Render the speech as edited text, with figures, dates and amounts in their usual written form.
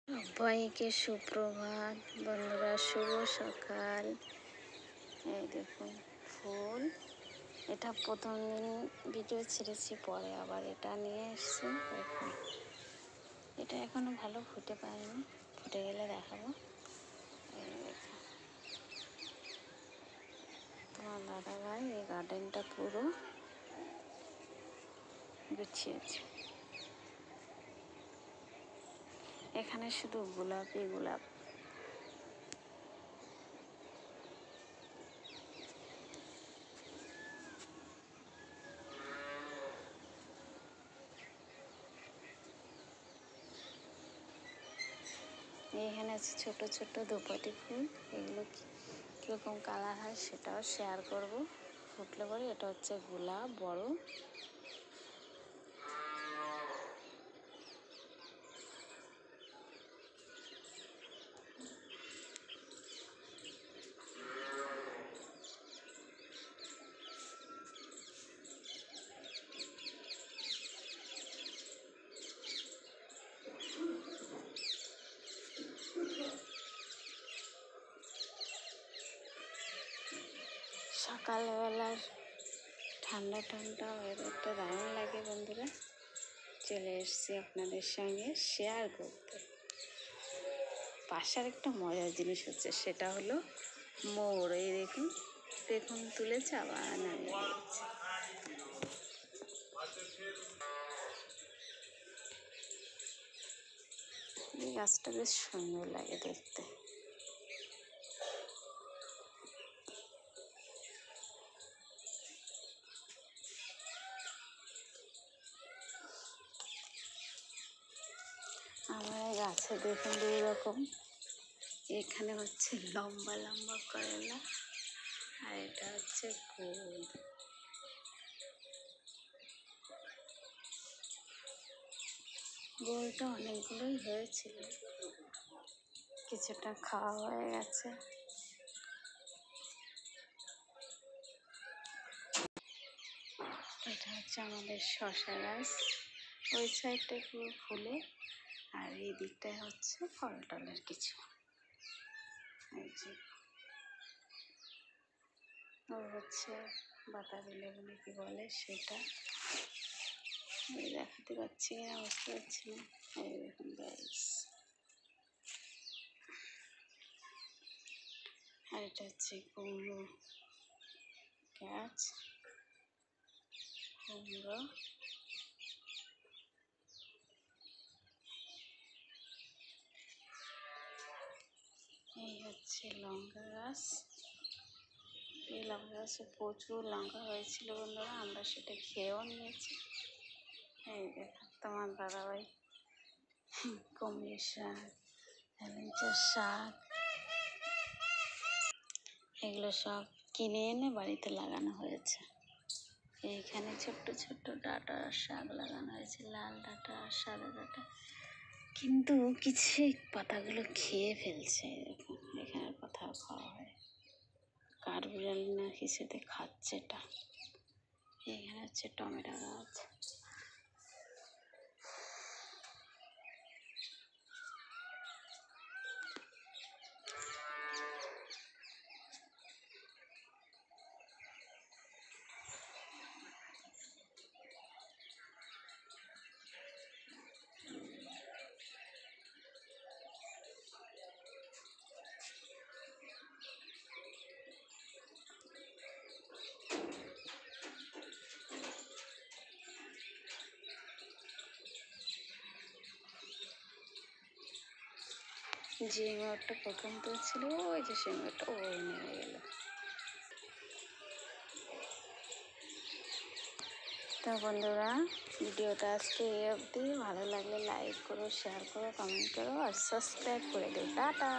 সবাইকে সুপ্রভাত বন্ধুরা, শুভ সকাল। এই দেখুন ফুল, এটা প্রথম দিন ভিডিও ছেড়েছি, পরে আবার এটা নিয়ে এসছি। দেখুন এটা এখনো ভালো ফুটে পায়নি, ফুটে গেলে দেখাবো। এই দেখুন তোমার দাদা ভাই এই গার্ডেনটা পুরো গুছিয়েছে। এখানে শুধু গোলাপি গোলাপ। এখানে আছে ছোট ছোট দোপাটি ফুল, এগুলো কীরকম কালার হয় সেটাও শেয়ার করব ফুটলে পরে। এটা হচ্ছে গোলাপ বড়। সকালবেলার ঠান্ডা ঠান্ডা ওয়েদারটা দারুণ লাগে বন্ধুরা। চলে এসেছি আপনাদের সঙ্গে শেয়ার করতে। পাশার একটা মজার জিনিস হচ্ছে, সেটা হলো মোর। এই দেখুন দেখুন তুলেছে আবার নামিয়ে দিয়েছে। এই গাছটা বেশ সুন্দর লাগে দেখতে। আমার গাছে দেখুন দুই রকম। এখানে হচ্ছে লম্বা লম্বা করলা, আর এটা হচ্ছে গোল। গোলটা অনেকগুলোই হয়েছিল, কিছুটা খাওয়া হয়ে গেছে। এটা হচ্ছে আমাদের শসা গাছ, ওই সাইডটা পুরো ফুলে, আর এই দিকটায় হচ্ছে ফল টলের কিছু। এই যে ওর হচ্ছে বাতাবি লেবু কি বলে সেটা, এই দেখাতে পাচ্ছি না, বুঝতে পারছি না। এই দেখুন গাইস, আর এটা হচ্ছে কুমড়ো গাছ, কুমড়ো। এই হচ্ছে লঙ্কা গাছ। এই লঙ্কা গাছে প্রচুর লঙ্কা হয়েছিল বন্ধুরা, আমরা সেটা খেয়েও নিয়েছি। এই দেখুন তোমার দাদাভাই কুমড়ো শাক, হেলেঞ্চা শাক, এগুলো সব কিনে এনে বাড়িতে লাগানো হয়েছে। এইখানে ছোট্ট ছোট্ট ডাঁটার শাক লাগানো হয়েছে, লাল ডাঁটা আর সাদা ডাঁটা, কিন্তু কিছু পাতাগুলো খেয়ে ফেলছে। দেখুন এখানে কোথাও খাওয়া হয়, কাঠবিড়ালি না কিছুতে খাচ্ছে এটা। এখানে হচ্ছে টমেটো গাছ। যে মোটটা প্রথম তুলছিল, ওই যে সেই মোটটা ওই নেমে গেল। তো বন্ধুরা, ভিডিওটা আজকে এই অবধি। ভালো লাগলে লাইক করো, শেয়ার করো, কমেন্ট করো আর সাবস্ক্রাইব করে দিও। টাটা।